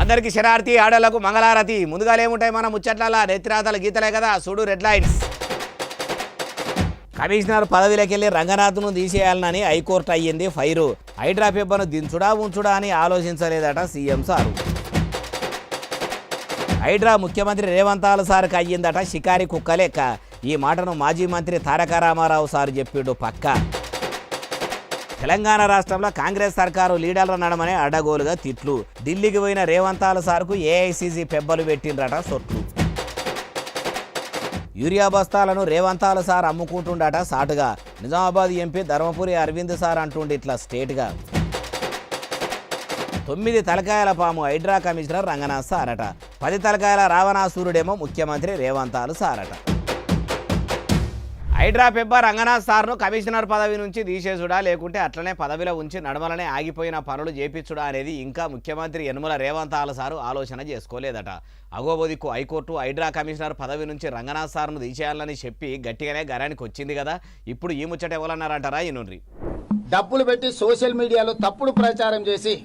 అందరికి శరారతి ఆడలకు మంగళారతి. ముందుగాలేముంటాయి మన ముచ్చట్ల నెత్తిరాతల గీతలే కదా, చూడు రెడ్ లైట్స్. కమిషనర్ పదవిలోకెళ్లి రంగనాథ్ను తీసేయాలని హైకోర్టు అయ్యింది ఫైరు. హైడ్రా పెబ్బను దించుడా ఉంచుడా అని ఆలోచించలేదట సీఎం సారు. హైడ్రా ముఖ్యమంత్రి రేవంత్ సార్కి అయ్యిందట షికారి కుక్క లెక్క. ఈ మాటను మాజీ మంత్రి తారక రామారావు సార్ చెప్పిండు పక్క. తెలంగాణ రాష్ట్రంలో కాంగ్రెస్ సర్కారు లీడర్ల నడమనే అడ్డగోలుగా తిట్లు. ఢిల్లీకి పోయిన రేవంత్ సార్కు ఏఐసీసీ పెబ్బలు పెట్టిండ్రట సొట్లు. యూరియా బస్తాలను రేవంత్ సార్ అమ్ముకుంటుండట సాటుగా. నిజామాబాద్ ఎంపీ ధర్మపురి అరవింద్ సార్ అంటుండి ఇట్లా స్టేట్గా. 9 తలకాయల పాము హైడ్రా కమిషనర్ రంగనాథ్ సారట. 10 తలకాయల రావణాసురుడేమో ముఖ్యమంత్రి రేవంత్ సారట. హైడ్రా పెబ్బ రంగనాథ్ సార్ను కమిషనర్ పదవి నుంచి తీసేసుడా లేకుంటే అట్లనే పదవిలో ఉంచి నడమలనే ఆగిపోయిన పనులు చేపించుడా అనేది ఇంకా ముఖ్యమంత్రి యనమల రేవంత్ సారు ఆలోచన చేసుకోలేదట. అగోబోదిక్కు హైకోర్టు హైడ్రా కమిషనర్ పదవి నుంచి రంగనాథ్ సార్ను తీసేయాలని చెప్పి గట్టిగానే గరానికి వచ్చింది కదా. ఇప్పుడు ఈ ముచ్చట ఎవరన్నారంటారా ఇనుండ్రి. డబ్బులు పెట్టి సోషల్ మీడియాలో తప్పుడు ప్రచారం చేసి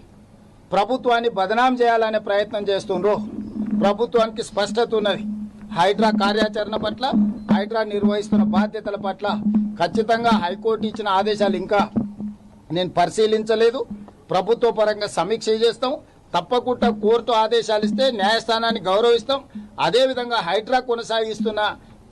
ప్రభుత్వాన్ని బదనాం చేయాలనే ప్రయత్నం చేస్తుండ్రు. ప్రభుత్వానికి స్పష్టత ఉన్నది. హైడ్రా కార్యాచరణ పట్ల, హైడ్రా నిర్వహిస్తున్న బాధ్యతల పట్ల ఖచ్చితంగా హైకోర్టు ఇచ్చిన ఆదేశాలు ఇంకా నేను పరిశీలించలేదు. ప్రభుత్వ పరంగా సమీక్ష చేస్తాం. తప్పకుండా కోర్టు ఆదేశాలు ఇస్తే న్యాయస్థానాన్ని గౌరవిస్తాం. అదేవిధంగా హైడ్రా కొనసాగిస్తున్న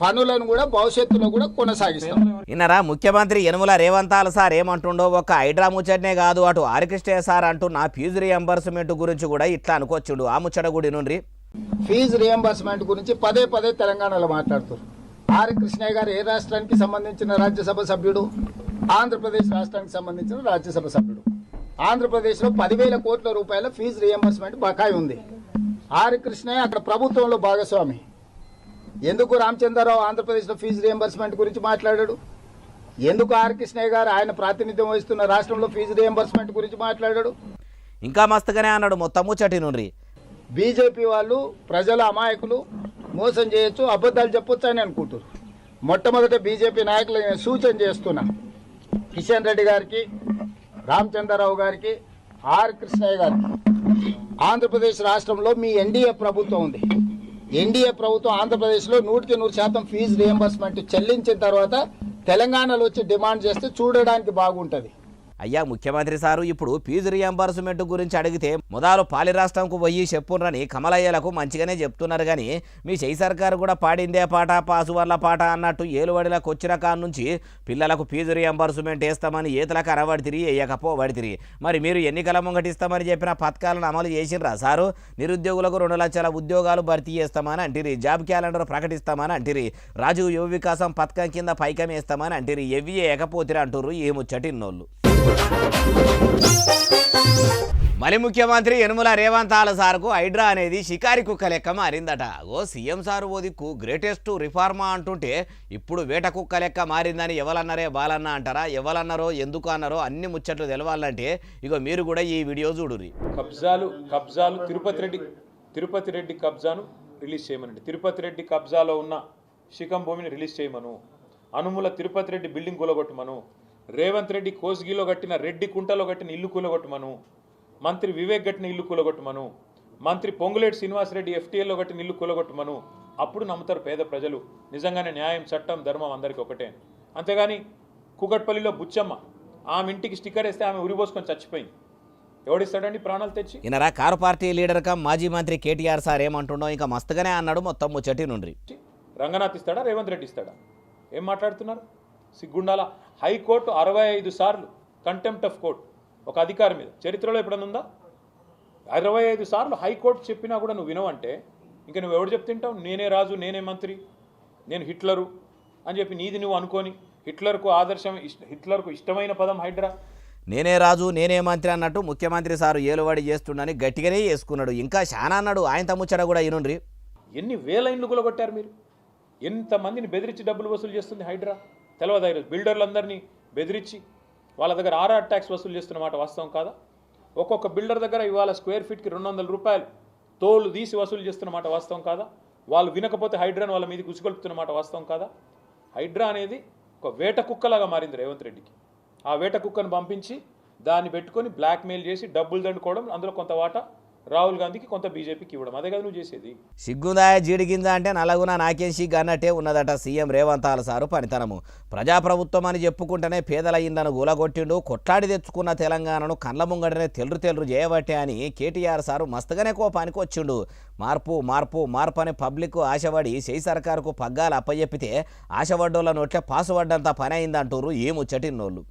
పనులను కూడా భవిష్యత్తులో కూడా కొనసాగిస్తాం. ఇన్నరా ముఖ్యమంత్రి యనమల రేవంత్ సార్ ఏమంటుండో ఒక హైడ్రా ముచ్చటనే కాదు, అటు ఆర్కిస్ట్రే సార్ అంటున్న ఫీజు రియంబర్స్మెంట్ గురించి కూడా ఇట్లా అనుకోవచ్చుడు. ఆ ముచ్చట కూడా నుండి ఫీజు రియంబర్స్మెంట్ గురించి పదే పదే తెలంగాణలో మాట్లాడుతారు. ఆర్ కృష్ణయ్య గారు ఏ రాష్ట్రానికి సంబంధించిన రాజ్యసభ సభ్యుడు? ఆంధ్రప్రదేశ్ రాష్ట్రానికి సంబంధించిన రాజ్యసభ సభ్యుడు. ఆంధ్రప్రదేశ్లో 10,000 కోట్ల రూపాయల ఫీజు రియంబర్స్మెంట్ బకాయి ఉంది. ఆర్ కృష్ణయ్య అక్కడ ప్రభుత్వంలో భాగస్వామి. ఎందుకు రామచంద్రరావు ఆంధ్రప్రదేశ్లో ఫీజు రియంబర్స్మెంట్ గురించి మాట్లాడాడు? ఎందుకు ఆర్ కృష్ణయ్య గారు ఆయన ప్రాతినిధ్యం వహిస్తున్న రాష్ట్రంలో ఫీజు రియంబర్స్మెంట్ గురించి మాట్లాడాడు? ఇంకా మస్తుగానే అన్నాడు మొత్తం ముచ్చటి నుండి. బీజేపీ వాళ్ళు ప్రజల అమాయకులు, మోసం చేయొచ్చు, అబద్ధాలు చెప్పొచ్చు అని అనుకుంటారు. మొట్టమొదట బీజేపీ నాయకులు సూచన చేస్తున్నా, కిషన్ రెడ్డి గారికి, రామచంద్రరావు గారికి, ఆర్ కృష్ణయ్య గారికి, ఆంధ్రప్రదేశ్ రాష్ట్రంలో మీ ఎన్డీఏ ప్రభుత్వం ఉంది. ఎన్డీఏ ప్రభుత్వం ఆంధ్రప్రదేశ్లో 100% ఫీజు రియంబర్స్మెంట్ చెల్లించిన తర్వాత తెలంగాణలో వచ్చి డిమాండ్ చేస్తే చూడడానికి బాగుంటుంది. అయ్యా ముఖ్యమంత్రి సారు ఇప్పుడు ఫీజు రియంబర్స్మెంట్ గురించి అడిగితే మొదలు పాలి రాష్ట్రంకు పోయి చెప్పుండ్రని కమలయ్యలకు మంచిగానే చెప్తున్నారు. కానీ మీ చెయ్యి సర్కారు కూడా పాడిందే పాట పాసు వల్ల పాట అన్నట్టు ఏలువడిలకు వచ్చిన కాడ నుంచి పిల్లలకు ఫీజు రియంబర్స్మెంట్ వేస్తామని ఏతలకు అరవడితిరి వేయకపోబడితిరి. మరి మీరు ఎన్నికల ముంగటిస్తామని చెప్పిన పథకాలను అమలు చేసినరా సారు? నిరుద్యోగులకు 2 లక్షల ఉద్యోగాలు భర్తీ చేస్తామని అంటిరి, జాబ్ క్యాలెండర్ ప్రకటిస్తామని అంటిరి, రాజీవ్ యువ వికాసం పథకం కింద పైకం వేస్తామని అంటిరి, ఎవి వేయకపోతిరి అంటుర్రు ఈ ముచ్చటిన్నోళ్ళు. మరి ముఖ్యమంత్రి యనమల రేవంత్ సార్కు హైడ్రా అనేది షికారి కుక్క లెక్క మారిందట. సీఎం సారు ఓ దిక్కు గ్రేటెస్ట్ రిఫార్మా అంటుంటే ఇప్పుడు వేట కుక్క లెక్క మారిందని ఎవరన్నారే బాలన్న అంటారా? ఎవరన్నారో ఎందుకు అన్నారో అన్ని ముచ్చట్లు తెలవాలంటే ఇగో మీరు కూడా ఈ వీడియో చూడురి. కబ్జాలు తిరుపతి రెడ్డి కబ్జాను రిలీజ్ చేయమనండి. తిరుపతి రెడ్డి కబ్జాలో ఉన్న శిఖం భూమిని రిలీజ్ చేయమను. అనుముల తిరుపతి రెడ్డి బిల్డింగ్ కూలగొట్టమను. రేవంత్ రెడ్డి కోస్గిలో కట్టిన రెడ్డి కుంటలో కట్టిన ఇల్లు కూలగొట్టమను. మంత్రి వివేక్ కట్టిన ఇల్లు కూలగొట్టమను. మంత్రి పొంగులేటి శ్రీనివాసరెడ్డి ఎఫ్టీఎల్లో కట్టిన ఇల్లు కూలగొట్టమను. అప్పుడు నమ్ముతారు పేద ప్రజలు నిజంగానే న్యాయం, చట్టం, ధర్మం అందరికీ ఒకటే. అంతేగాని కూకట్పల్లిలో బుచ్చమ్మ ఆమె ఇంటికి స్టిక్కర్ వేస్తే ఆమె ఉరిపోసుకొని చచ్చిపోయింది. ఎవడిస్తాడండి ప్రాణాలు తెచ్చి? ఈయనరా కారు పార్టీ లీడర్ కమ్ మాజీ మంత్రి కేటీఆర్ సార్ ఏమంటుండో ఇంకా మస్తుగానే అన్నాడు మొత్తం ముచ్చటి నుండి. రంగనాథ్ ఇస్తాడా, రేవంత్ రెడ్డి ఇస్తాడా? ఏం మాట్లాడుతున్నారు? సిగ్గుండాల. హైకోర్టు 65 సార్లు కంటెంప్ట్ ఆఫ్ కోర్ట్ ఒక అధికారి మీద చరిత్రలో ఎప్పుడన్నా ఉందా? 65 సార్లు హైకోర్టు చెప్పినా కూడా నువ్వు వినవంటే ఇంకా నువ్వు ఎవడు చెప్తుంటావు? నేనే రాజు, నేనే మంత్రి, నేను హిట్లరు అని చెప్పి నీది నువ్వు అనుకొని హిట్లర్కు ఇష్టమైన పదం హైడ్రా. నేనే రాజు నేనే మంత్రి అన్నట్టు ముఖ్యమంత్రి సారు ఏలువాడి చేస్తుండని గట్టిగానే చేసుకున్నాడు. ఇంకా శానా అన్నాడు. ఆయన ముచ్చట కూడా ఈనుండ్రి. ఎన్ని వేల ఇండ్లు కూలగొట్టారు మీరు? ఎంతమందిని బెదిరించి డబ్బులు వసూలు చేస్తుంది హైడ్రా? తెలవదా? బిల్డర్లందరినీ బెదిరించి వాళ్ళ దగ్గర ఆర్ఆర్ ట్యాక్స్ వసూలు చేస్తున్నమాట వాస్తవం కాదా? ఒక్కొక్క బిల్డర్ దగ్గర ఇవాళ స్క్వేర్ ఫీట్కి 200 రూపాయలు తోలు తీసి వసూలు చేస్తున్నమాట వాస్తవం కాదా? వాళ్ళు వినకపోతే హైడ్రాని వాళ్ళ మీదకి ఉసుగొల్పుతున్నమాట వాస్తవం కాదా? హైడ్రా అనేది ఒక వేట కుక్కలాగా మారింది రేవంత్ రెడ్డికి. ఆ వేట కుక్కను పంపించి దాన్ని పెట్టుకొని బ్లాక్మెయిల్ చేసి డబ్బులు దండుకోవడం, అందులో కొంత వాటా రాహుల్ గాంధీకి, కొంత బీజేపీకి ఇవ్వడం. అదే కదా నువ్వు చేసేది. సిగ్గుందా జీడిగింద అంటే నలగున నాకేం సిగ్గు అన్నట్టే ఉన్నదట సీఎం రేవంత్ సారు పనితనము. ప్రజాప్రభుత్వం అని చెప్పుకుంటేనే పేదల ఇండ్లను గూలగొట్టిండు, కొట్లాడి తెచ్చుకున్న తెలంగాణను కండ్ల ముంగడనే తెల్లు చేయబట్టే అని కేటీఆర్ సారు మస్తుగానే కోపానికి వచ్చిండు. మార్పు మార్పు మార్పు అని పబ్లిక్ ఆశపడి చేయి సర్కారుకు పగ్గాలు అప్పచెప్పితే ఆశపడ్డోళ్ళ నోట్లే పాసుపడ్డంత పని అయిందంటూరు ఈ ముచ్చటిన్నోళ్ళు.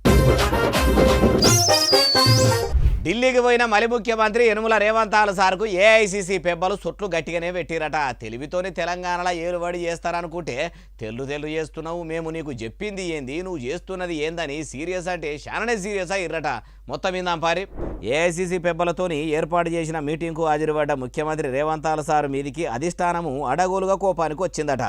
ఢిల్లీకి పోయిన మలి ముఖ్యమంత్రి యనుమల రేవంత్ సార్కు ఏఐసీసీ పెబ్బలు సుట్లు గట్టిగానే పెట్టిరట. తెలివితోని తెలంగాణలో ఏలుబడి చేస్తారనుకుంటే తెల్లు చేస్తున్నావు, మేము నీకు చెప్పింది ఏంది, నువ్వు చేస్తున్నది ఏందని సీరియస్ అంటే చాలానే సీరియస్ అయ్యిర్రట. మొత్తం ఇందాం పారి. ఏఐసీసీ పెబ్బలతోని ఏర్పాటు చేసిన మీటింగ్కు హాజరుపడ్డ ముఖ్యమంత్రి రేవంత్ సార్ మీదికి అధిష్టానము అడగోలుగా కోపానికి వచ్చిందట.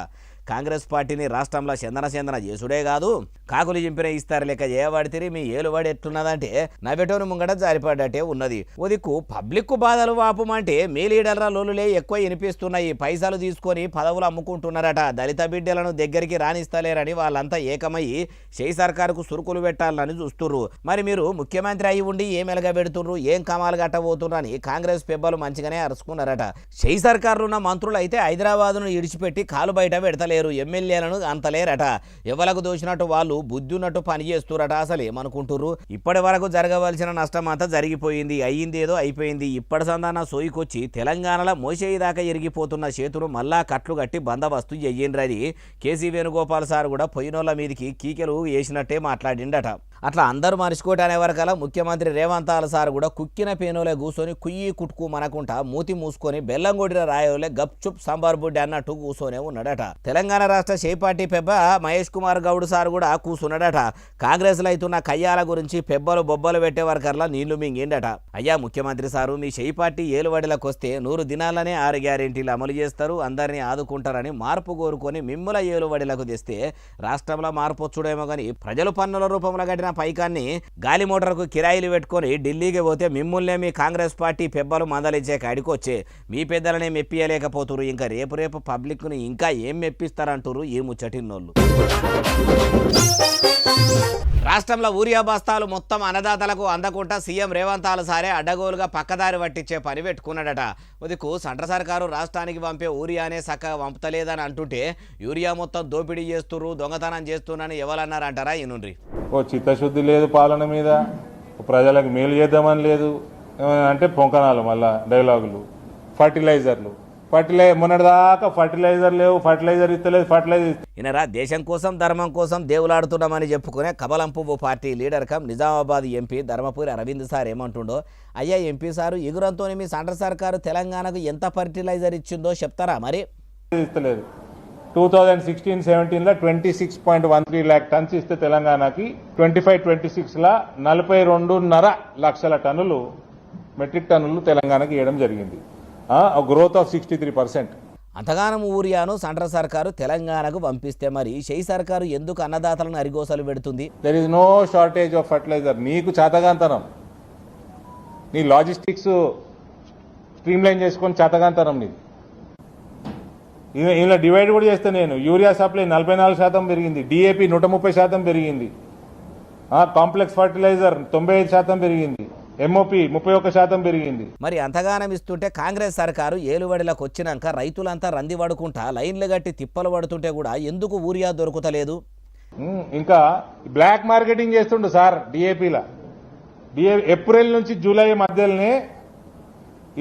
కాంగ్రెస్ పార్టీని రాష్ట్రంలో చందన చేసుడే కాదు, కాకులు చింపిన ఇస్తారు లెక్క చేయబడితే మీ ఏలుబడి ఎట్లున్నదంటే నవ్వెటోని ముంగట జారిపడ్డట్టే ఉన్నది. ఉదిక్కు పబ్లిక్ బాధలు వాపమంటే మీ లీడర్ల లోలులే ఎక్కువ వినిపిస్తున్నాయి. పైసలు తీసుకొని పదవులు అమ్ముకుంటున్నారట. దళిత బిడ్డలను దగ్గరికి రాణిస్తలేరని వాళ్ళంతా ఏకమయ్యి చేయి సర్కారుకు సురుకులు పెట్టాలని చూస్తుర్రు. మరి మీరు ముఖ్యమంత్రి అయి ఉండి ఏం ఎలగబెడుతుర్రు, ఏం కమాలు గట్టబోతుర్రని కాంగ్రెస్ పెబ్బలు మంచిగానే అరుచుకున్నారట. చేయి సర్కారులు ఉన్న మంత్రులు అయితే హైదరాబాదును ఇడిచిపెట్టి కాలు బయట పెడతలేరు, ఎమ్మెల్యేలను అంతలేరట. ఎవలకు దోచినట్టు వాళ్ళు బుద్ధి ఉన్నట్టు పని చేస్తురట. అసలు ఏమనుకుంటుర్రు? ఇప్పటి వరకు జరగవలసిన నష్టం అంతా జరిగిపోయింది, అయ్యిందేదో అయిపోయింది. ఇప్పటి సందాన సోయికొచ్చి తెలంగాణలో మోసేదాకా ఎరిగిపోతున్న చేతులు మళ్ళా కట్లు కట్టి బందోబస్తు చెయ్యిండ్రని కేసీ వేణుగోపాల్ సార్ కూడా పోయినోళ్ళ మీదికి కీకెలు వేసినట్టే మాట్లాడిండట. అట్లా అందరూ మర్చిపోటనే వరకలా ముఖ్యమంత్రి రేవంత్ సార్ కూడా కుక్కిన పేనోలే కూర్చొని కుయ్యి కుట్టుకు మనకుంటా మూతి మూసుకొని బెల్లం కొడిన రాయోలే గప్ చుప్ సాంబార్ బుడ్డి అన్నట్టు కూర్చొనే ఉన్నాడట. తెలంగాణ రాష్ట్ర షే పార్టీ పెబ్బ మహేష్ కుమార్ గౌడ్ సార్ కూడా కూర్చున్నాడట. కాంగ్రెస్లో అవుతున్న కయ్యాల గురించి పెబ్బలు బొబ్బలు పెట్టే వరకల్లా నీళ్లు మింగిండట. అయ్యా ముఖ్యమంత్రి సారు, మీ షే పార్టీ ఏలుబడిలకు వస్తే 100 దినాలనే 6 గ్యారెంటీలు అమలు చేస్తారు, అందరినీ ఆదుకుంటారని మార్పు కోరుకొని మిమ్ముల ఏలుబడిలకు తెస్తే రాష్ట్రంలో మార్పు వచ్చుడేమో కానీ ప్రజలు పన్నుల రూపంలో కట్టిన పైకాన్ని గాలి మోటార్కు కిరాయిలు పెట్టుకొని ఢిల్లీకి పోతే మిమ్ముల్నే మీ కాంగ్రెస్ పార్టీ పెబ్బలు మందలిచ్చే కాడికి వచ్చే మీ పెద్దలనే మెప్పియలేకపోతురు. ఇంకా రేపు పబ్లిక్ను ఇంకా ఏం మెప్పిస్తారంటారు ఈ ముచ్చటిన్నోళ్ళు. రాష్ట్రంలో ఊరియా బస్తాలు మొత్తం అన్నదాతలకు అందకుండా సీఎం రేవంత్ సారే అడ్డగోలుగా పక్కదారి పట్టించే పని పెట్టుకున్నాడట. ఉదికు సెంట్రల్ సర్కారు రాష్ట్రానికి పంపే ఊరియానే చక్కగా పంపుతలేదని అంటుంటే యూరియా మొత్తం దోపిడీ చేస్తుర్రు, దొంగతనం చేస్తున్నారని ఎవరన్నారంటారా ఈనుండ్రి. చిత్తశుద్ధి లేదు పాలన మీద, ప్రజలకు మేలు చేద్దామని లేదు అంటే పొంకనాలు, మళ్ళా డైలాగులు. ఫర్టిలైజర్లు మొన్నటిదాకా ఫర్టిలైజర్ లేవు, ఫర్టిలైజర్ ఇస్తలేదు, ఫర్టిలైజర్ ఈయనరా దేశం కోసం ధర్మం కోసం దేవులాడుతున్నామని చెప్పుకునే కమలం పువ్వు party leader cum Nizamabad MP Dharmapuri Arvind sir ఏమంటుండో, అయ్యా ఎంపీ సారు ఎగురంతో మీ సెంట్రల్ సర్కారు తెలంగాణకు ఎంత ఫర్టిలైజర్ ఇచ్చిందో చెప్తారా? మరి ఇస్తలేదు. 2016-17 26.13 lakh టన్స్ ఇస్తే తెలంగాణకి 25-26 42.5 లక్షల టన్నులు మెట్రిక్ టన్నులు తెలంగాణకి ఇవ్వడం జరిగింది. Growth of 63%. అంతగానం ఊరియాను సెంట్రల్ సర్కారు తెలంగాణకు పంపిస్తే మరి షెయి సర్కారు ఎందుకు అన్నదాతలను అరిగోసలు పెడుతుంది? There is no shortage of fertilizer. నీకు చేతగాంతనం, నీ లాజిస్టిక్స్ స్ట్రీమ్లైన్ చేసుకొని చేతగాంతనం నీది. ఇలా డివైడ్ కూడా చేస్తే నేను యూరియా సప్లై 44% పెరిగింది, డిఏపి 130% పెరిగింది, కాంప్లెక్స్ ఫర్టిలైజర్ 95% పెరిగింది, ఎంఓపి 31% పెరిగింది. మరి అంతగానం ఇస్తుంటే కాంగ్రెస్ సర్కారు ఏలుబడిలకు వచ్చినాక రైతులంతా రంది పడుకుంటా లైన్లు గట్టి తిప్పలు పడుతుంటే కూడా ఎందుకు ఊరియా దొరుకుతలేదు? ఇంకా బ్లాక్ మార్కెటింగ్ చేస్తుండు సార్. డిఏపిలా ఏప్రిల్ నుంచి జూలై మధ్యలోనే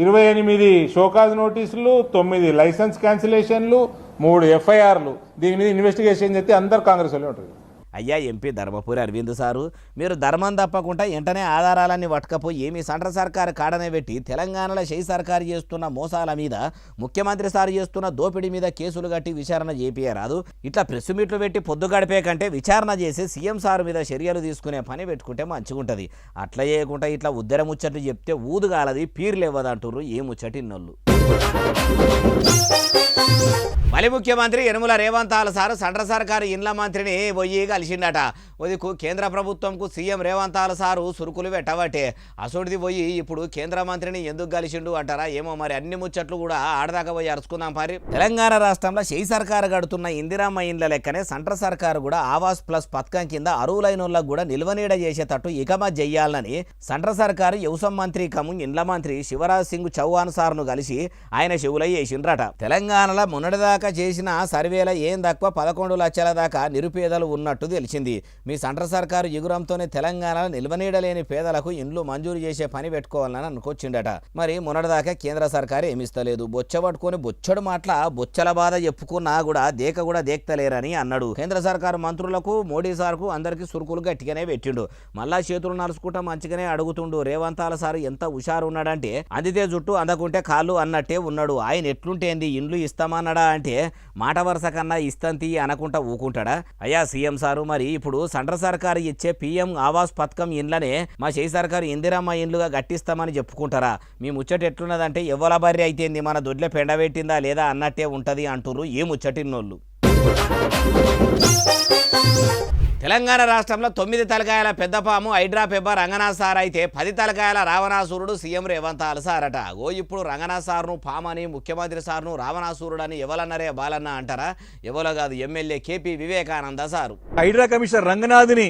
28 షోకాజ్ నోటీసులు, 9 లైసెన్స్ క్యాన్సిలేషన్లు, 3 ఎఫ్ఐఆర్లు. దీని మీద ఇన్వెస్టిగేషన్ చేస్తే అందరు కాంగ్రెస్ వాళ్ళే ఉంటుంది. అయ్యా ఎంపీ ధర్మపురి అరవింద్ సారు, మీరు ధర్మం తప్పకుండా వెంటనే ఆధారాలన్నీ పట్టుకపోయి మీ సెంట్రల్ సర్కారు కాడనే పెట్టి తెలంగాణలో షెయి సర్కారు చేస్తున్న మోసాల మీద, ముఖ్యమంత్రి సారు చేస్తున్న దోపిడీ మీద కేసులు కట్టి విచారణ చేపియరాదు? ఇట్లా ప్రెస్ మీట్లు పెట్టి పొద్దు గడిపే కంటే విచారణ చేసి సీఎం సారు మీద చర్యలు తీసుకునే పని పెట్టుకుంటే మంచిగుంటుంది. అట్లా చేయకుండా ఇట్లా ఉద్దర ముచ్చట్లు చెప్తే ఊదుగాలది పీర్లు ఇవ్వదంటుర్రు ఈ ముచ్చటిన్నోళ్ళు. మళ్ళీ ముఖ్యమంత్రి యనుమల రేవంత్ సారు సెంట్రల్ సర్కారు ఇండ్ల మంత్రిని పోయి కలిసిండట. ఉదికు కేంద్ర ప్రభుత్వంకు సీఎం రేవంత్ సారు సురుకులు పెట్టబట్టే అసోడిది పోయి ఇప్పుడు కేంద్ర మంత్రిని ఎందుకు కలిసిండు అంటారా ఏమో మరి. అన్ని ముచ్చట్లు కూడా ఆడదాకా పోయి అరుచుకుందాం పారి. తెలంగాణ రాష్ట్రంలో షెయి సర్కారు గడుతున్న ఇందిరమ్మ ఇండ్ల లెక్కనే సెంట్రల్ సర్కారు కూడా ఆవాస్ ప్లస్ పథకం కింద అరువులైన వాళ్ళకు కూడా నిల్వనీడ చేసేటట్టు ఇకమత్ చెయ్యాలని సెంట్రల్ సర్కారు వ్యవసాయ మంత్రి కము ఇండ్ల మంత్రి శివరాజ్ సింగ్ చౌహాన్ సార్ను కలిసి ఆయన చెవులై చేసిండ్రట. తెలంగాణలో మొన్నటిదాకా చేసిన సర్వేల ఏం తక్కువ 11 లక్షల దాకా నిరుపేదలు ఉన్నట్టు తెలిసింది. మీ సెంట్రల్ సర్కారు ఎగురంతోనే తెలంగాణలో నిల్వనీడలేని పేదలకు ఇండ్లు మంజూరు చేసే పని పెట్టుకోవాలని అనుకొచ్చిండట. మరి మొన్నటిదాకా కేంద్ర సర్కారు ఏమిస్తలేదు. బొచ్చ పట్టుకొని బొచ్చడు మాటల బొచ్చల బాధ చెప్పుకున్నా కూడా దేక్తలేరని అన్నాడు. కేంద్ర సర్కారు మంత్రులకు మోడీ సార్కు అందరికీ సురుకులు గట్టిగానే పెట్టిండు. మళ్ళా చేతులు నలుసుకుంటా మంచిగానే అడుగుతుండు. రేవంత్ సార్ ఎంత హుషారు ఉన్నాడంటే అందితే జుట్టు అందకుంటే కాళ్ళు అన్నట్టే ఉన్నాడు. ఆయన ఎట్లుంటేంది ఇండ్లు ఇస్తామన్నాడా అంటే మాట వరుస కన్నా ఇస్తంతి అనకుంటా ఊకుంటాడా? అయ్యా సీఎం సారు, మరి ఇప్పుడు సెంట్రల్ సర్కారు ఇచ్చే పీఎం ఆవాస్ పథకం ఇండ్లనే మా షెయి సర్కారు ఇందిరమ్మ ఇండ్లుగా గట్టిస్తామని చెప్పుకుంటారా? మీ ముచ్చట ఎట్లున్నదంటే ఎవ్వల బర్రె అయితేంది మన దొడ్లే పెండబెట్టిందా లేదా అన్నట్టే ఉంటది అంటుర్రు ఈ ముచ్చటిన్నోళ్ళు. తెలంగాణ రాష్ట్రంలో 9 తలకాయల పెద్దపాము హైడ్రాపెబ్బ రంగనాథ్ సార్ అయితే 10 తలకాయల రావణాసురుడు సీఎం రేవంత్ సారట. ఇప్పుడు రంగనాథ్ సార్ను పామని, ముఖ్యమంత్రి సార్ను రావణాసురుడు అని ఎవలన్నరే బాలన్న అంటారా? ఎవలో కాదు, MLA KP Vivekananda sir. Hydraa commissioner రంగనాథ్ని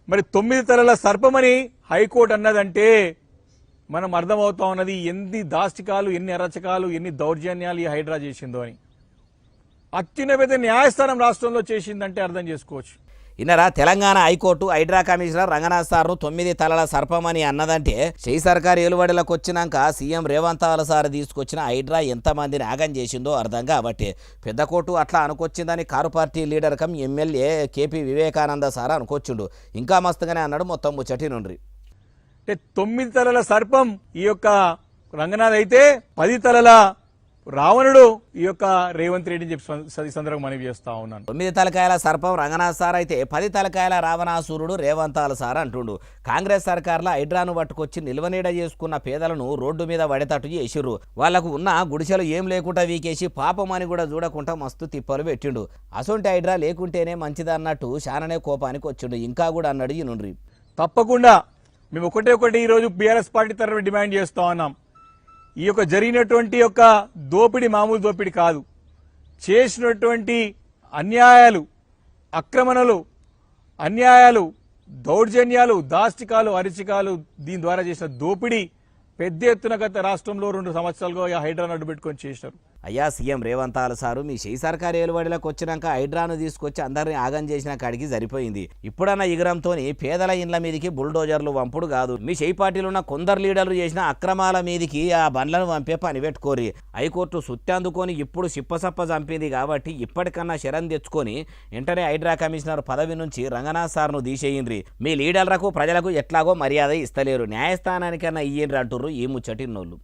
మరి 9 తలల సర్పమని హైకోర్టు అన్నదంటే మనం అర్థమవుతా ఉన్నది ఎన్ని దాష్టికాలు, ఎన్ని అరచకాలు, ఎన్ని దౌర్జన్యాలు ఈ హైడ్రా చేసిందో అని. అత్యున్నత న్యాయస్థానం రాష్ట్రంలో చేసిందంటే అర్థం చేసుకోవచ్చు. ఇన్నరా, తెలంగాణ హైకోర్టు హైడ్రా కమిషనర్ రంగనాథ్ సార్ను 9 తలల సర్పమని అన్నదంటే షెయి సర్కారు ఏలుబడిలోకి వచ్చినాక సీఎం రేవంత్ సార్ తీసుకొచ్చిన హైడ్రా ఎంతమందిని ఆగం చేసిందో అర్థం కాబట్టి పెద్ద కోర్టు అట్లా అనుకొచ్చిందని car party leader cum MLA KP Vivekananda sir అనుకొచ్చిండు. ఇంకా మస్తుగానే అన్నాడు మొత్తం ముచ్చటి నుండి. అంటే 9 తలల సర్పం ఈ యొక్క రంగనాథ్ అయితే 10 తలల రావణుడు ఈ యొక్క రేవంత్ రెడ్డిని చెప్పి సందర్భంగా మనవి చేస్తా ఉన్నాను. 9 తలకాయల సర్పం రంగనాథ్ సార్ అయితే 10 తలకాయల రావణాసురుడు రేవంత్ సార్ అంటుండు. కాంగ్రెస్ సర్కార్లో హైడ్రాను పట్టుకొచ్చి నిల్వనీడ చేసుకున్న పేదలను రోడ్డు మీద పడేటట్టు చేసిర్రు. వాళ్లకు ఉన్న గుడిసెలు ఏం లేకుండా వీకేసి పాపమని కూడా చూడకుండా మస్తు తిప్పలు పెట్టిండు. అసొంటి హైడ్రా లేకుంటేనే మంచిదన్నట్టు శాననే కోపానికి వచ్చిండు. ఇంకా కూడా అన్నాడు ఈ నుండి. తప్పకుండా మేము ఒకటి ఈరోజు బీఆర్ఎస్ పార్టీ తరఫున డిమాండ్ చేస్తా ఉన్నాం. ఈ యొక్క జరిగినటువంటి యొక్క దోపిడీ మామూలు దోపిడీ కాదు. చేసినటువంటి అన్యాయాలు, ఆక్రమణలు, అన్యాయాలు, దౌర్జన్యాలు, దాష్టికాలు, అరిచికాలు, దీని ద్వారా చేసిన దోపిడీ పెద్ద ఎత్తున గత రాష్ట్రంలో 2 సంవత్సరాలుగా హైడ్రాను అడ్డు పెట్టుకొని చేశారు. అయ్యా సీఎం రేవంత్ సారు, మీ షెయి సర్కారు ఏలుబడిలోకి వచ్చినాక హైడ్రాను తీసుకొచ్చి అందరినీ ఆగం చేసిన కాడికి సరిపోయింది. ఇప్పుడన్న ఇగరంతోని పేదల ఇండ్ల మీదికి బుల్డోజర్లు వంపుడు కాదు. మీ షెయి పార్టీలో ఉన్న కొందరు లీడర్లు చేసిన అక్రమాల మీదికి ఆ బండ్లను వంపే పని పెట్టుకోరి. హైకోర్టు సుత్తందుకొని ఇప్పుడు సిప్పసప్ప చంపింది కాబట్టి ఇప్పటికన్నా శరణ్ తెచ్చుకొని వెంటనే హైడ్రా కమిషనర్ పదవి నుంచి రంగనాథ్ సార్ను తీసేయండ్రి. మీ లీడర్లకు ప్రజలకు ఎట్లాగో మర్యాద ఇస్తలేరు, న్యాయస్థానానికన్నా ఇయ్యండ్రి అంటుర్రు ఈ ముచ్చటిన్నోళ్ళు.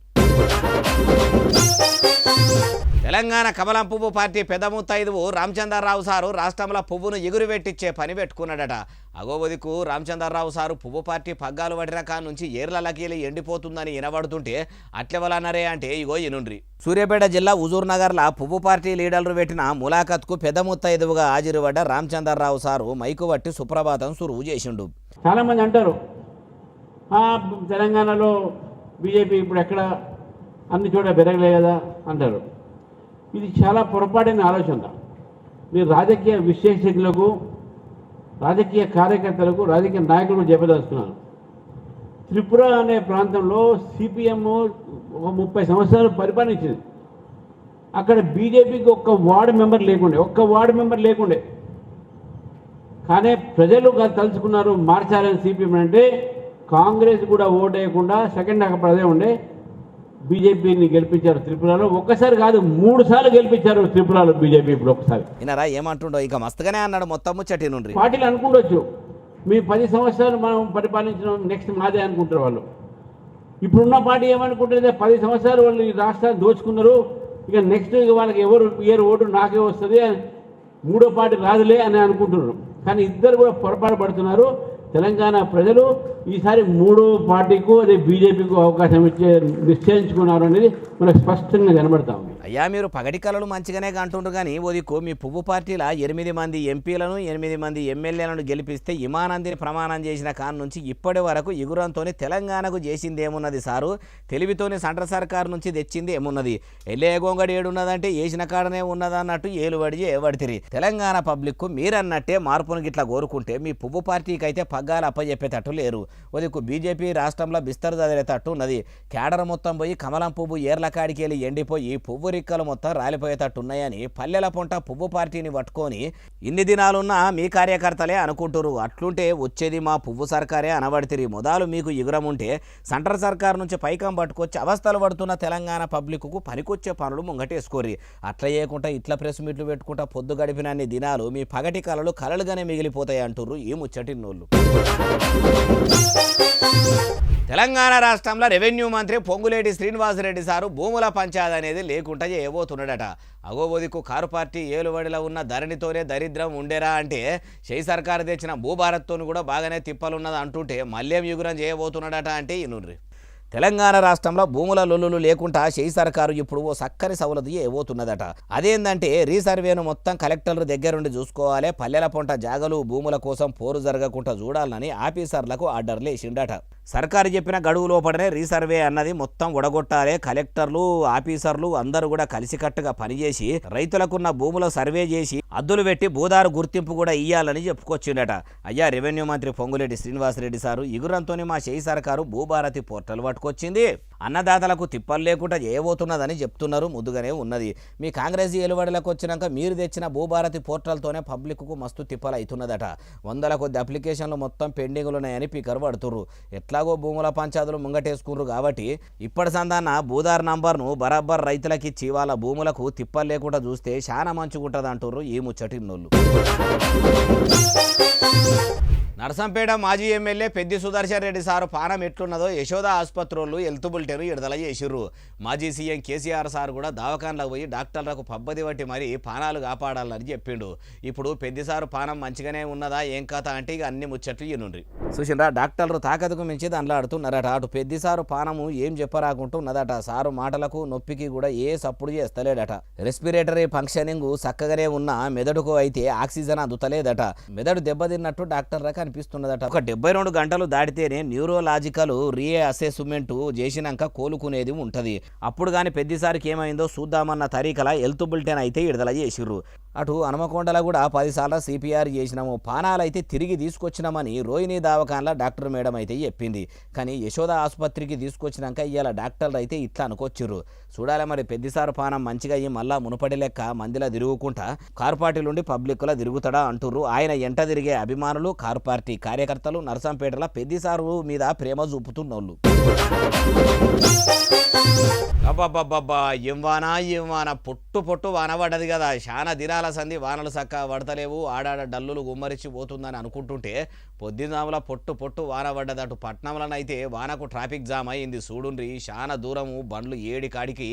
తెలంగాణ కమలం పువ్వు పార్టీ పెద్ద ముత్తైదువు రామచంద్రరావు సారు రాష్ట్రంలో పువ్వును ఎగురువెట్టించే పని పెట్టుకున్నాడట. అగోవదికు రామచంద్రరావు సారు పువ్వు పార్టీ పగ్గాలు వడిరకా నుంచి ఏర్లలకీలి ఎండిపోతుందని వినబడుతుంటే అట్లెవలన్నరే అంటే ఇగో ఇనుండ్రి. సూర్యాపేట జిల్లా హుజూర్ నగర్లో పువ్వు పార్టీ లీడర్లు పెట్టిన ములాఖత్కు పెద్ద ముత్తైదువుగా హాజరుపడ్డ రామచంద్రరావు సారు మైకు పట్టి సుప్రభాతం సురువు చేసిండు. చాలా మంది అంటారు తెలంగాణలో బీజేపీ ఇప్పుడు ఎక్కడ అన్ని చోట పెరగలే కదా అంటారు. ఇది చాలా పొరపాటైన ఆలోచన. మీరు రాజకీయ విశ్లేషకులకు, రాజకీయ కార్యకర్తలకు, రాజకీయ నాయకులకు చెప్పదలుచుకున్నారు. త్రిపుర అనే ప్రాంతంలో సిపిఎం ఒక 30 సంవత్సరాలు పరిపాలించింది. అక్కడ బీజేపీకి ఒక్క వార్డు మెంబర్ లేకుండే. కానీ ప్రజలు తలుచుకున్నారు మార్చాలని సిపిఎం అంటే. కాంగ్రెస్ కూడా ఓటేయకుండా సెకండ్ అక్కడ అదే ఉండే బీజేపీని గెలిపించారు త్రిపురలో. ఒక్కసారి కాదు 3 సార్లు గెలిపించారు త్రిపురలో బీజేపీ. ఇప్పుడు ఒకసారి వినరా ఏమంటుండో ఇక మస్తుగానే అన్నాడు మొత్తం ముచ్చటి నుండి. పార్టీలు అనుకుంటొచ్చు మీ 10 సంవత్సరాలు మనం పరిపాలించిన నెక్స్ట్ మాదే అనుకుంటారు వాళ్ళు. ఇప్పుడున్న పార్టీ ఏమనుకుంటుంది, 10 సంవత్సరాలు వాళ్ళు ఈ రాష్ట్రాన్ని దోచుకున్నారు, ఇక నెక్స్ట్ వాళ్ళకి ఎవరు ఓటు నాకే వస్తుంది, 3వ పార్టీ రాదులే అని అనుకుంటున్నారు. కానీ ఇద్దరు కూడా పొరపాటు పడుతున్నారు. తెలంగాణ ప్రజలు ఈసారి మూడో పార్టీకు అదే బీజేపీకు అవకాశం ఇచ్చే నిశ్చయించుకున్నారు అనేది మనకు స్పష్టంగా కనబడతా ఉంది. అయ్యా మీరు పగటి కళలు మంచిగానే కంటుండ్రు కానీ ఓదికు మీ పువ్వు పార్టీల 8 మంది ఎంపీలను 8 మంది ఎమ్మెల్యేలను గెలిపిస్తే ఇమానందిని ప్రమాణం చేసిన కాన్ నుంచి ఇప్పటి వరకు ఇగురంతోని తెలంగాణకు చేసింది ఏమున్నది సారు? తెలివితోని సెంట్రల్ సర్కార్ నుంచి తెచ్చింది ఏమున్నది? ఎల్లే గొంగడి ఏడున్నదంటే వేసిన కాడనే ఉన్నదన్నట్టు ఏలుబడి ఏవడితిరి. తెలంగాణ పబ్లిక్కు మీరన్నట్టే మార్పును గిట్లా కోరుకుంటే మీ పువ్వు పార్టీకి అయితే పగ్గాలు అప్పచెప్పేటట్టు లేరు. ఓదికు బీజేపీ రాష్ట్రంలో బిస్తరు చదివేటట్టు ఉన్నది. కేడర్ మొత్తం పోయి కమలం పువ్వు ఏర్ల కాడికి వెళ్ళి ఎండిపోయి పువ్వు రిక్కలు మొత్తం రాలిపోయేటట్టున్నాయని పల్లెల పొంట పువ్వు పార్టీని పట్టుకొని ఇన్ని దినాలున్నా మీ కార్యకర్తలే అనుకుంటురు. అట్లుంటే వచ్చేది మా పువ్వు సర్కారే అనబడితిరి. మొదలు మీకు ఇగురం ఉంటే సెంట్రల్ సర్కార్ నుంచి పైకం పట్టుకొచ్చి అవస్థలు పడుతున్న తెలంగాణ పబ్లిక్కు పనికొచ్చే పనులు ముంగటేసుకోర్రి. అట్లా చేయకుండా ఇట్లా ప్రెస్ మీట్లు పెట్టుకుంటా పొద్దు గడిపినన్ని దినాలు మీ పగటి కళలు కలలుగానే మిగిలిపోతాయి అంటుర్రు ఈ ముచ్చటిన్నోళ్ళు. తెలంగాణ రాష్ట్రంలో రెవెన్యూ మంత్రి పొంగులేటి శ్రీనివాసరెడ్డి సారు భూముల పంచాయతీ అనేది లేకుండా చేయబోతున్నాడట. అగోబోదికు కారు పార్టీ ఏలుబడిలో ఉన్న ధరణితోనే దరిద్రం ఉండేరా అంటే షై సర్కారు తెచ్చిన భూభారత్తోని కూడా బాగానే తిప్పలున్నది అంటుంటే మళ్ళేం యుగురం చేయబోతున్నాడట అంటే ఇనుర్రి. తెలంగాణ రాష్ట్రంలో భూముల లొల్లులు లేకుండా షై సర్కారు ఇప్పుడు ఓ సక్కని సవలతి ఏవోతున్నదట. అదేందంటే రీసర్వేను మొత్తం కలెక్టర్ల దగ్గరుండి చూసుకోవాలి, పల్లెల పొంట జాగలు భూముల కోసం పోరు జరగకుండా చూడాలని ఆఫీసర్లకు ఆర్డర్లు వేసిండట. సర్కారు చెప్పిన గడువు లోపలనే రీసర్వే అన్నది మొత్తం ఉడగొట్టాలి. కలెక్టర్లు ఆఫీసర్లు అందరూ కూడా కలిసికట్టుగా పనిచేసి రైతులకున్న భూముల సర్వే చేసి అద్దులు పెట్టి భూదారు గుర్తింపు కూడా ఇయ్యాలని చెప్పుకొచ్చిండట. అయ్యా రెవెన్యూ మంత్రి పొంగులేటి శ్రీనివాసరెడ్డి సారు ఇగురంతోనే మా షై సర్కారు భూభారతి పోర్టల్ పట్టుకొచ్చింది, అన్నదాతలకు తిప్పలు లేకుండా చేయబోతున్నదని చెప్తున్నారు. ముద్దుగానే ఉన్నది. మీ కాంగ్రెస్ ఏలుబడిలకు వచ్చినాక మీరు తెచ్చిన భూభారతి పోర్టల్తోనే పబ్లిక్కు మస్తు తిప్పలు అవుతున్నదట. 100 కొద్ది అప్లికేషన్లు మొత్తం పెండింగ్లు ఉన్నాయని పీకరు పడుతుర్రు. ఎట్లాగో భూముల పంచాయతీలు ముంగటేసుకుర్రు కాబట్టి ఇప్పటి సందాన భూదార్ నంబర్ను బరాబర్ రైతులకిచ్చి వాళ్ళ భూములకు తిప్పలు లేకుండా చూస్తే చాలా మంచిగుంటుంది అంటుర్రు ఈ ముచ్చటిన్నోళ్ళు. నర్సంపేట మాజీ ఎమ్మెల్యే పెద్ది సుదర్శన్ రెడ్డి సారు పానం ఎట్లున్నదో యశోద ఆసుపత్రులు హెల్త్ బులెటిన్ విడుదల చేసిర్రు. మాజీ సీఎం కేసీఆర్ సార్ కూడా దవాఖానలకు పోయి డాక్టర్లకు పబ్బది బట్టి మరి పానాలు కాపాడాలని చెప్పిండు. ఇప్పుడు పెద్ది సారు పానం మంచిగానే ఉన్నదా ఏం కథ అంటే ఇక అన్ని ముచ్చట్లు ఈనుండ్రి. చూసిండ్రా డాక్టర్లు తాకతుకు మించి దండలాడుతున్నారట. అటు పెద్ది సారు పానము ఏం చెప్పరాకుంటున్నదట. సారు మాటలకు నొప్పికి కూడా ఏ సప్పుడు చేస్తలేడట. రెస్పిరేటరీ ఫంక్షనింగ్ చక్కగానే ఉన్న మెదడుకు అయితే ఆక్సిజన్ అందుతలేదట. మెదడు దెబ్బతిన్నట్టు డాక్టర్లకు అనిపిస్తున్నదట. ఒక 72 గంటలు దాటితేనే న్యూరోలాజికల్ రీఅసెస్మెంట్ చేసినాక కోలుకునేది ఉంటది. అప్పుడు కానీ పెద్దసారికి ఏమైందో చూద్దామన్న తరీకల హెల్త్ బులెటిన్ అయితే విడుదల చేసిర్రు. అటు హనుమకొండలో కూడా 10 సార్లు సిపిఆర్ చేసినాము, పానాలు అయితే తిరిగి తీసుకొచ్చినామని రోహిణి దవాఖానలో డాక్టర్ మేడం అయితే చెప్పింది. కానీ యశోద ఆసుపత్రికి తీసుకొచ్చినాక ఇవాళ డాక్టర్లు అయితే ఇట్లా అనుకొచ్చిర్రు. చూడాలి మరి పెద్దసారు పానం మంచిగా అయ్యి మళ్ళా మునుపడి లెక్క మందిలా తిరుగుకుంటా కారు పార్టీలుండి పబ్లిక్లా తిరుగుతాడా అంటుర్రు. ఆయన ఎంట తిరిగే అభిమానులు కారు పార్టీ కార్యకర్తలు నర్సంపేటలో పెద్దసారు మీద ప్రేమ చూపుతున్నోళ్ళు. అబ్బాబ్బాబ్బా ఏం వాన పొట్టు వాన పడ్డది కదా. చాలా దినాల సంది వానలు చక్క పడతలేవు, ఆడాడ డల్లులు గుమ్మరిచి పోతుందని అనుకుంటుంటే పొద్దునాముల పొట్టు వాన పడ్డది. అటు పట్నంలోనైతే వానకు ట్రాఫిక్ జామ్ అయింది. చూడుండ్రి చాలా దూరము బండ్లు ఏడి కాడికి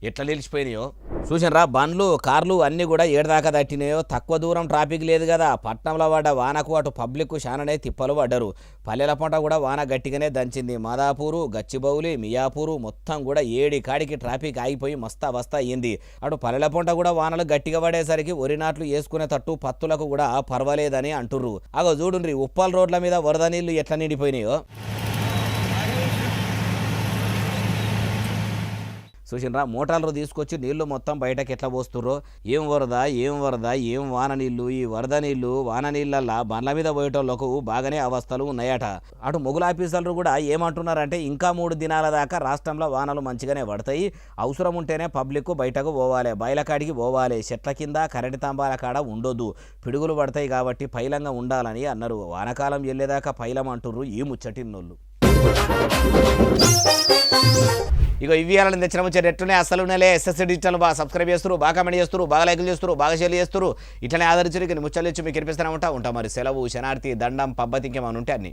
ఎట్లా నిలిచిపోయినాయో చూసినరా. బండ్లు కార్లు అన్నీ కూడా ఏడదాకా దట్టినాయో. తక్కువ దూరం ట్రాఫిక్ లేదు కదా. పట్నంలో పడ్డ వానకు అటు పబ్లిక్ చాలానే తిప్పలు పడ్డారు. పల్లెల పంట కూడా వాన గట్టిగానే దంచింది. మాదాపూరు, గచ్చిబౌలి, మియాపూరు మొత్తం కూడా ఏడి కాడికి ట్రాఫిక్ ఆగిపోయి మస్తా వస్తా అయ్యింది. అటు పల్లెల పంట కూడా వానలు గట్టిగా పడేసరికి వరి నాట్లు వేసుకునే తట్టు పత్తులకు కూడా పర్వాలేదని అంటుర్రు. అగో చూడుండ్రి ఉప్పల్ రోడ్ల మీద వరద నీళ్లు ఎట్లా నిండిపోయినాయో చూసినరా. మోటార్లు తీసుకొచ్చి నీళ్లు మొత్తం బయటకు ఎట్లా పోస్తుర్రో. ఏం వరద ఏం వాన నీళ్లు. ఈ వరద నీళ్లు వాన నీళ్ళల్లా బండ్ల మీద పోయేటోళ్లకు బాగానే అవస్థలు ఉన్నాయట. అటు మొగుల ఆఫీసర్లు కూడా ఏమంటున్నారంటే ఇంకా 3 దినాల దాకా రాష్ట్రంలో వానలు మంచిగానే పడతాయి, అవసరం ఉంటేనే పబ్లిక్ బయటకు పోవాలి, బయలకాడికి పోవాలి, చెట్ల కింద కరెంటు తంబాల కాడ ఉండొద్దు, పిడుగులు పడతాయి కాబట్టి పైలంగా ఉండాలని అన్నారు. వానకాలం వెళ్ళేదాకా పైలం అంటుర్రు ఈ ముచ్చటిన్నోళ్ళు. ఇక ఇవి అలా తెచ్చిన వచ్చే రెట్టునే అసలు ఎస్ఎస్సీ డిజిటల్ బాగా సబ్స్క్రైబ్ చేస్తారు, బాగా కమెంట్ చేస్తారు, బాగా లైకులు చేస్తారు, బాగా షేర్ చేస్తారు. ఇట్లనే ఆదరించారు. ఇక ముచ్చలు ఇచ్చి మీకు వినిపిస్తూనే ఉంటా. మరి సెలవు, శనార్థి, దండం, పబ్బతి ఇంకేమైనా ఉంటే అన్ని.